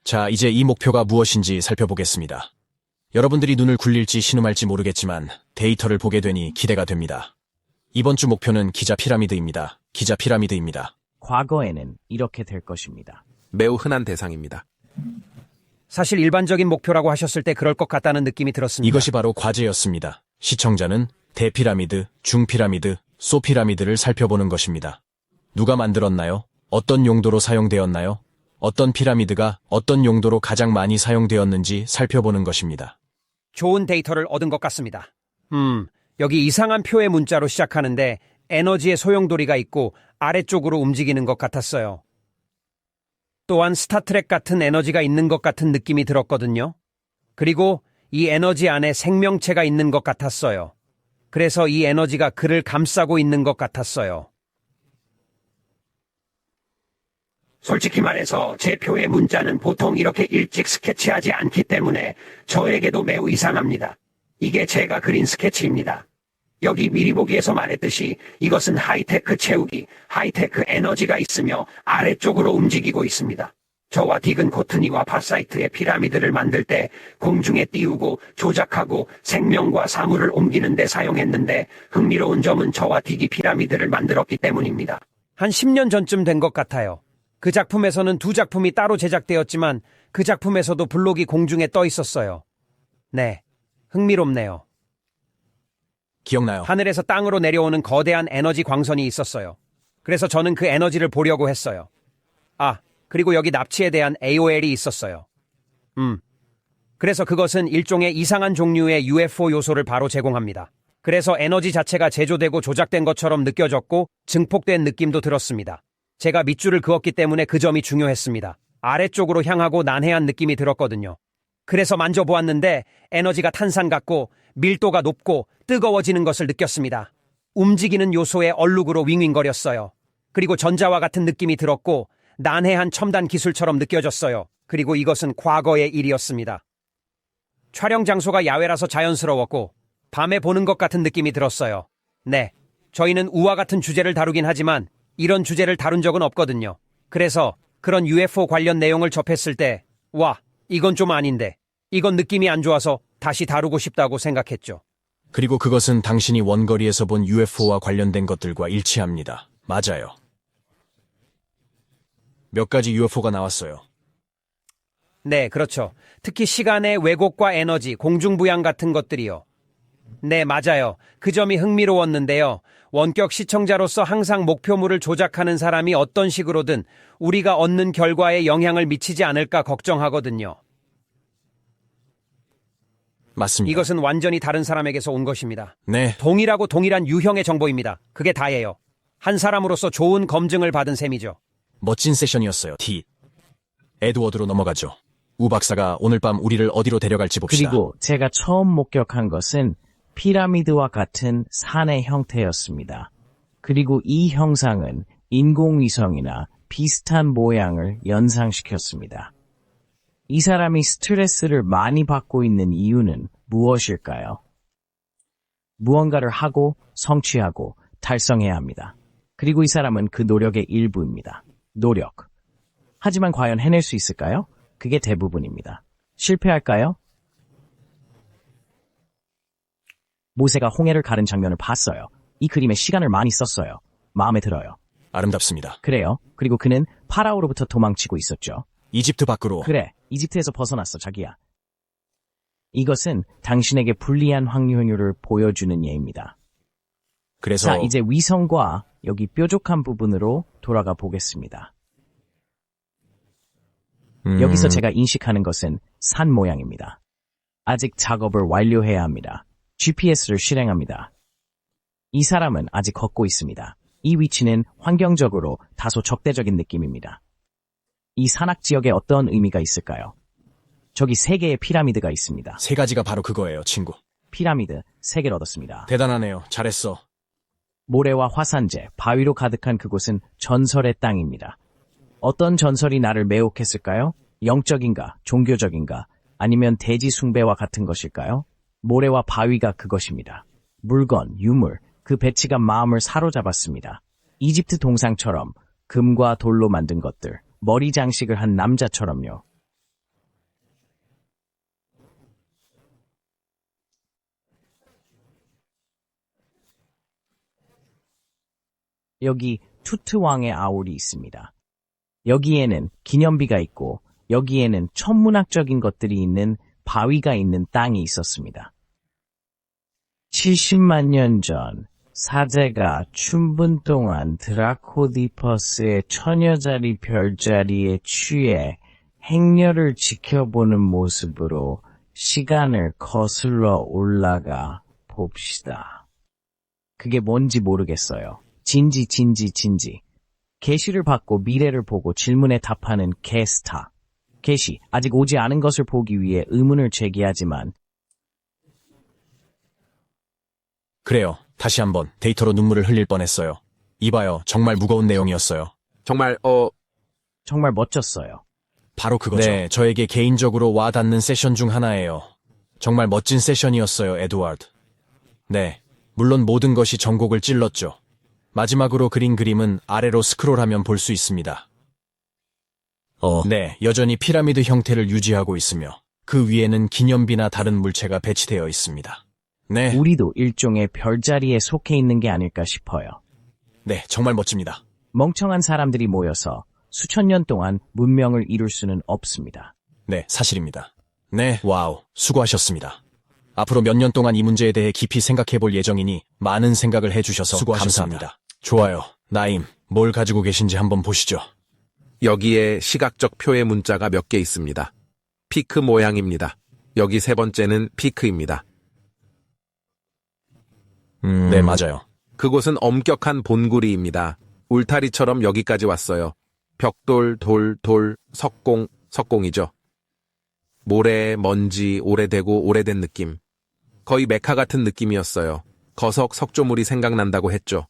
자, 이제 이 목표가 무엇인지 살펴보겠습니다. 여러분들이 눈을 굴릴지 신음할지 모르겠지만 데이터를 보게 되니 기대가 됩니다. 이번 주 목표는 기자 피라미드입니다. 기자 피라미드입니다. 과거에는 이렇게 될 것입니다. 매우 흔한 대상입니다. 사실 일반적인 목표라고 하셨을 때 그럴 것 같다는 느낌이 들었습니다. 이것이 바로 과제였습니다. 시청자는 대피라미드, 중피라미드, 소피라미드를 살펴보는 것입니다. 누가 만들었나요? 어떤 용도로 사용되었나요? 어떤 피라미드가 어떤 용도로 가장 많이 사용되었는지 살펴보는 것입니다. 좋은 데이터를 얻은 것 같습니다. 여기 이상한 표의 문자로 시작하는데 에너지의 소용돌이가 있고 아래쪽으로 움직이는 것 같았어요. 또한 스타트랙 같은 에너지가 있는 것 같은 느낌이 들었거든요. 그리고 이 에너지 안에 생명체가 있는 것 같았어요. 그래서 이 에너지가 그를 감싸고 있는 것 같았어요. 솔직히 말해서 제 표의 문자는 보통 이렇게 일찍 스케치하지 않기 때문에 저에게도 매우 이상합니다. 이게 제가 그린 스케치입니다. 여기 미리 보기에서 말했듯이 이것은 하이테크 채우기, 하이테크 에너지가 있으며 아래쪽으로 움직이고 있습니다. 저와 딕은 코트니와 파사이트의 피라미드를 만들 때 공중에 띄우고 조작하고 생명과 사물을 옮기는 데 사용했는데 흥미로운 점은 저와 딕이 피라미드를 만들었기 때문입니다. 한 10년 전쯤 된 것 같아요. 그 작품에서는 두 작품이 따로 제작되었지만 그 작품에서도 블록이 공중에 떠 있었어요. 네, 흥미롭네요. 기억나요? 하늘에서 땅으로 내려오는 거대한 에너지 광선이 있었어요. 그래서 저는 그 에너지를 보려고 했어요. 그리고 여기 납치에 대한 AOL이 있었어요. 그래서 그것은 일종의 이상한 종류의 UFO 요소를 바로 제공합니다. 그래서 에너지 자체가 제조되고 조작된 것처럼 느껴졌고 증폭된 느낌도 들었습니다. 제가 밑줄을 그었기 때문에 그 점이 중요했습니다. 아래쪽으로 향하고 난해한 느낌이 들었거든요. 그래서 만져보았는데 에너지가 탄산 같고 밀도가 높고 뜨거워지는 것을 느꼈습니다. 움직이는 요소의 얼룩으로 윙윙거렸어요. 그리고 전자와 같은 느낌이 들었고 난해한 첨단 기술처럼 느껴졌어요. 그리고 이것은 과거의 일이었습니다. 촬영 장소가 야외라서 자연스러웠고 밤에 보는 것 같은 느낌이 들었어요. 네, 저희는 우와 같은 주제를 다루긴 하지만 이런 주제를 다룬 적은 없거든요. 그래서 그런 UFO 관련 내용을 접했을 때 와, 이건 좀 아닌데, 이건 느낌이 안 좋아서 다시 다루고 싶다고 생각했죠. 그리고 그것은 당신이 원거리에서 본 UFO와 관련된 것들과 일치합니다. 맞아요. 몇 가지 UFO가 나왔어요. 네, 그렇죠. 특히 시간의 왜곡과 에너지, 공중부양 같은 것들이요. 네, 맞아요. 그 점이 흥미로웠는데요. 원격 시청자로서 항상 목표물을 조작하는 사람이 어떤 식으로든 우리가 얻는 결과에 영향을 미치지 않을까 걱정하거든요. 맞습니다. 이것은 완전히 다른 사람에게서 온 것입니다. 네, 동일하고 동일한 유형의 정보입니다. 그게 다예요. 한 사람으로서 좋은 검증을 받은 셈이죠. 멋진 세션이었어요. 에드워드로 넘어가죠. 우 박사가 오늘 밤 우리를 어디로 데려갈지 봅시다. 그리고 제가 처음 목격한 것은 피라미드와 같은 산의 형태였습니다. 그리고 이 형상은 인공위성이나 비슷한 모양을 연상시켰습니다. 이 사람이 스트레스를 많이 받고 있는 이유는 무엇일까요? 무언가를 하고 성취하고 달성해야 합니다. 그리고 이 사람은 그 노력의 일부입니다. 노력. 하지만 과연 해낼 수 있을까요? 그게 대부분입니다. 실패할까요? 모세가 홍해를 가른 장면을 봤어요. 이 그림에 시간을 많이 썼어요. 마음에 들어요. 아름답습니다. 그래요. 그리고 그는 파라오로부터 도망치고 있었죠. 이집트 밖으로. 그래, 이집트에서 벗어났어, 자기야. 이것은 당신에게 불리한 확률을 보여주는 예입니다. 그래서 자, 이제 위성과 여기 뾰족한 부분으로 돌아가 보겠습니다. 여기서 제가 인식하는 것은 산 모양입니다. 아직 작업을 완료해야 합니다. GPS를 실행합니다. 이 사람은 아직 걷고 있습니다. 이 위치는 환경적으로 다소 적대적인 느낌입니다. 이 산악 지역에 어떤 의미가 있을까요? 저기 3개의 피라미드가 있습니다. 3가지가 바로 그거예요, 친구. 피라미드 3개를 얻었습니다. 대단하네요. 잘했어. 모래와 화산재, 바위로 가득한 그곳은 전설의 땅입니다. 어떤 전설이 나를 매혹했을까요? 영적인가, 종교적인가, 아니면 대지 숭배와 같은 것일까요? 모래와 바위가 그것입니다. 물건, 유물, 그 배치가 마음을 사로잡았습니다. 이집트 동상처럼 금과 돌로 만든 것들, 머리 장식을 한 남자처럼요. 여기 투트왕의 아울이 있습니다. 여기에는 기념비가 있고 여기에는 천문학적인 것들이 있는 바위가 있는 땅이 있었습니다. 70만 년 전 사제가 춘분 동안 드라코디퍼스의 처녀자리 별자리에 취해 행렬을 지켜보는 모습으로 시간을 거슬러 올라가 봅시다. 그게 뭔지 모르겠어요. 진지. 계시를 받고 미래를 보고 질문에 답하는 게스타. 계시, 아직 오지 않은 것을 보기 위해 의문을 제기하지만 그래요. 다시 한번 데이터로 눈물을 흘릴 뻔했어요. 이봐요. 정말 무거운 내용이었어요. 정말, 정말 멋졌어요. 바로 그거죠. 네, 저에게 개인적으로 와닿는 세션 중 하나예요. 정말 멋진 세션이었어요, 에드와드. 네, 물론 모든 것이 전곡을 찔렀죠. 마지막으로 그린 그림은 아래로 스크롤하면 볼 수 있습니다. 네, 여전히 피라미드 형태를 유지하고 있으며 그 위에는 기념비나 다른 물체가 배치되어 있습니다. 네, 우리도 일종의 별자리에 속해 있는 게 아닐까 싶어요. 네, 정말 멋집니다. 멍청한 사람들이 모여서 수천 년 동안 문명을 이룰 수는 없습니다. 네, 사실입니다. 네, 와우, 수고하셨습니다. 앞으로 몇 년 동안 이 문제에 대해 깊이 생각해 볼 예정이니 많은 생각을 해주셔서 감사합니다. 좋아요. 나임, 뭘 가지고 계신지 한번 보시죠. 여기에 시각적 표의 문자가 몇 개 있습니다. 피크 모양입니다. 여기 세 번째는 피크입니다. 네, 맞아요. 그곳은 엄격한 본구리입니다. 울타리처럼 여기까지 왔어요. 벽돌, 석공이죠. 모래, 먼지, 오래되고 오래된 느낌. 거의 메카 같은 느낌이었어요. 거석, 석조물이 생각난다고 했죠.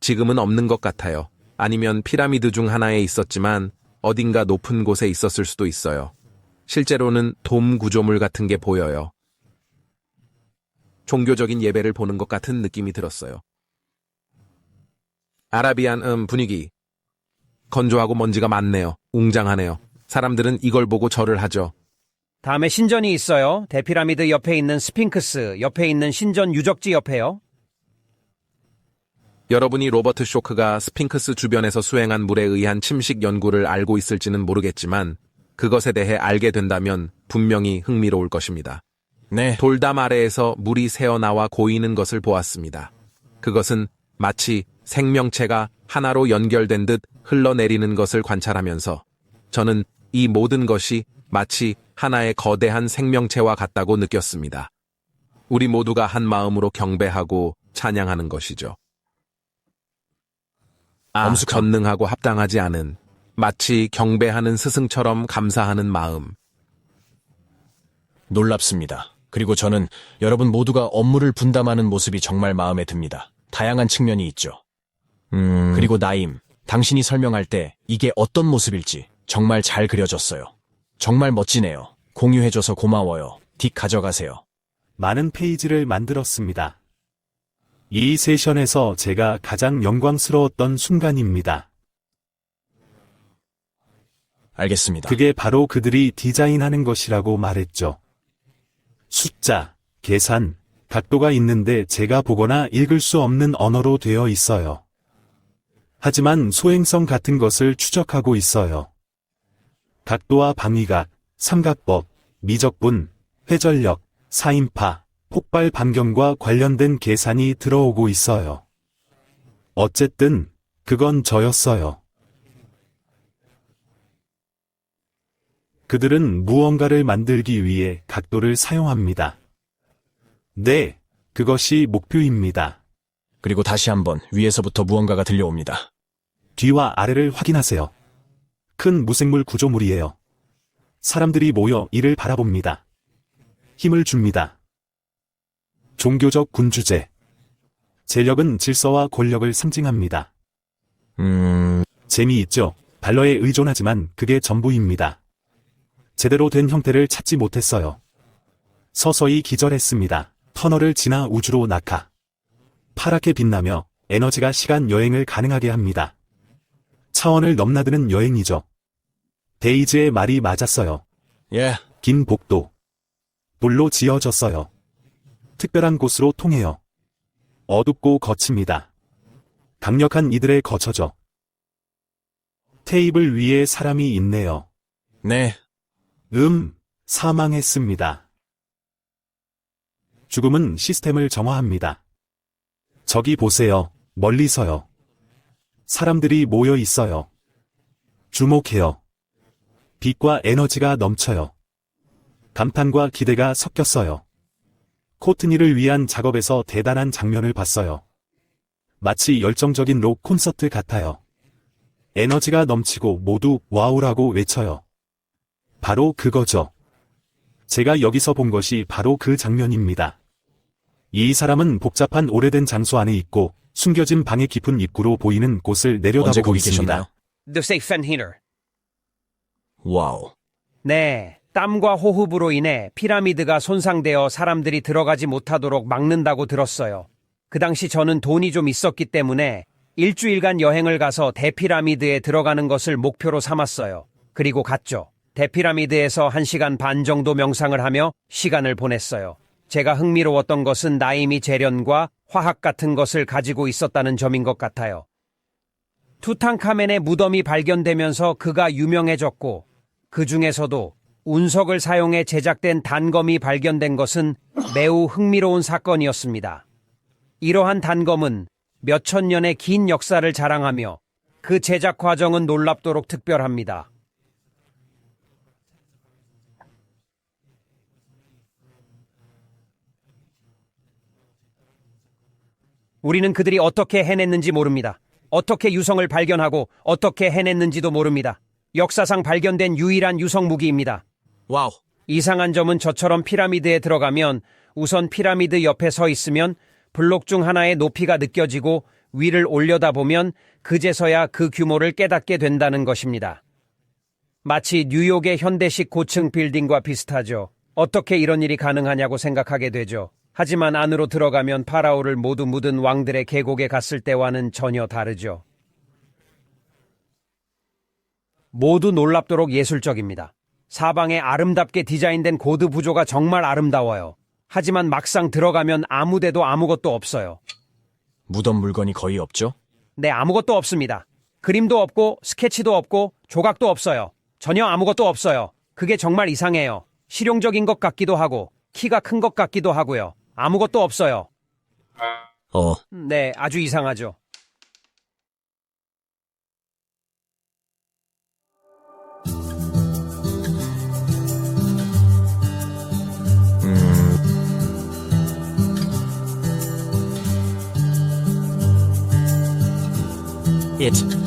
지금은 없는 것 같아요. 아니면 피라미드 중 하나에 있었지만 어딘가 높은 곳에 있었을 수도 있어요. 실제로는 돔 구조물 같은 게 보여요. 종교적인 예배를 보는 것 같은 느낌이 들었어요. 아라비안 분위기. 건조하고 먼지가 많네요. 웅장하네요. 사람들은 이걸 보고 절을 하죠. 다음에 신전이 있어요. 대피라미드 옆에 있는 스핑크스, 옆에 있는 신전 유적지 옆에요. 여러분이 로버트 쇼크가 스핑크스 주변에서 수행한 물에 의한 침식 연구를 알고 있을지는 모르겠지만 그것에 대해 알게 된다면 분명히 흥미로울 것입니다. 네, 돌담 아래에서 물이 새어나와 고이는 것을 보았습니다. 그것은 마치 생명체가 하나로 연결된 듯 흘러내리는 것을 관찰하면서 저는 이 모든 것이 마치 하나의 거대한 생명체와 같다고 느꼈습니다. 우리 모두가 한 마음으로 경배하고 찬양하는 것이죠. 엄숙함. 전능하고 합당하지 않은, 마치 경배하는 스승처럼 감사하는 마음. 놀랍습니다. 그리고 저는 여러분 모두가 업무를 분담하는 모습이 정말 마음에 듭니다. 다양한 측면이 있죠. 그리고 나임, 당신이 설명할 때 이게 어떤 모습일지 정말 잘 그려졌어요. 정말 멋지네요. 공유해줘서 고마워요. 딕 가져가세요. 많은 페이지를 만들었습니다. 이 세션에서 제가 가장 영광스러웠던 순간입니다. 알겠습니다. 그게 바로 그들이 디자인하는 것이라고 말했죠. 숫자, 계산, 각도가 있는데 제가 보거나 읽을 수 없는 언어로 되어 있어요. 하지만 소행성 같은 것을 추적하고 있어요. 각도와 방위각, 삼각법, 미적분, 회전력, 사인파, 폭발 반경과 관련된 계산이 들어오고 있어요. 어쨌든 그건 저였어요. 그들은 무언가를 만들기 위해 각도를 사용합니다. 네, 그것이 목표입니다. 그리고 다시 한번 위에서부터 무언가가 들려옵니다. 뒤와 아래를 확인하세요. 큰 무생물 구조물이에요. 사람들이 모여 이를 바라봅니다. 힘을 줍니다. 종교적 군주제. 재력은 질서와 권력을 상징합니다. 재미있죠? 발러에 의존하지만 그게 전부입니다. 제대로 된 형태를 찾지 못했어요. 서서히 기절했습니다. 터널을 지나 우주로 낙하. 파랗게 빛나며 에너지가 시간 여행을 가능하게 합니다. 차원을 넘나드는 여행이죠. 데이즈의 말이 맞았어요. 예, 긴 복도. 돌로 지어졌어요. 특별한 곳으로 통해요. 어둡고 거칩니다. 강력한 이들의 거처죠. 테이블 위에 사람이 있네요. 네, 사망했습니다. 죽음은 시스템을 정화합니다. 저기 보세요. 멀리서요. 사람들이 모여 있어요. 주목해요. 빛과 에너지가 넘쳐요. 감탄과 기대가 섞였어요. 코트니를 위한 작업에서 대단한 장면을 봤어요. 마치 열정적인 록 콘서트 같아요. 에너지가 넘치고 모두 와우라고 외쳐요. 바로 그거죠. 제가 여기서 본 것이 바로 그 장면입니다. 이 사람은 복잡한 오래된 장소 안에 있고 숨겨진 방의 깊은 입구로 보이는 곳을 언제 내려다보고 거기 있습니다. 계셨나요? The safe fan heater. 와우. 네, 땀과 호흡으로 인해 피라미드가 손상되어 사람들이 들어가지 못하도록 막는다고 들었어요. 그 당시 저는 돈이 좀 있었기 때문에 일주일간 여행을 가서 대피라미드에 들어가는 것을 목표로 삼았어요. 그리고 갔죠. 대피라미드에서 1시간 반 정도 명상을 하며 시간을 보냈어요. 제가 흥미로웠던 것은 나이미 재련과 화학 같은 것을 가지고 있었다는 점인 것 같아요. 투탕카멘의 무덤이 발견되면서 그가 유명해졌고 그 중에서도 운석을 사용해 제작된 단검이 발견된 것은 매우 흥미로운 사건이었습니다. 이러한 단검은 몇천 년의 긴 역사를 자랑하며 그 제작 과정은 놀랍도록 특별합니다. 우리는 그들이 어떻게 해냈는지 모릅니다. 어떻게 유성을 발견하고 어떻게 해냈는지도 모릅니다. 역사상 발견된 유일한 유성 무기입니다. 와우. 이상한 점은 저처럼 피라미드에 들어가면 우선 피라미드 옆에 서 있으면 블록 중 하나의 높이가 느껴지고 위를 올려다보면 그제서야 그 규모를 깨닫게 된다는 것입니다. 마치 뉴욕의 현대식 고층 빌딩과 비슷하죠. 어떻게 이런 일이 가능하냐고 생각하게 되죠. 하지만 안으로 들어가면 파라오를 모두 묻은 왕들의 계곡에 갔을 때와는 전혀 다르죠. 모두 놀랍도록 예술적입니다. 사방에 아름답게 디자인된 고드 부조가 정말 아름다워요. 하지만 막상 들어가면 아무 데도 아무것도 없어요. 무덤 물건이 거의 없죠? 네, 아무것도 없습니다. 그림도 없고 스케치도 없고 조각도 없어요. 전혀 아무것도 없어요. 그게 정말 이상해요. 실용적인 것 같기도 하고 키가 큰 것 같기도 하고요. 아무것도 없어요. 네, 아주 이상하죠. It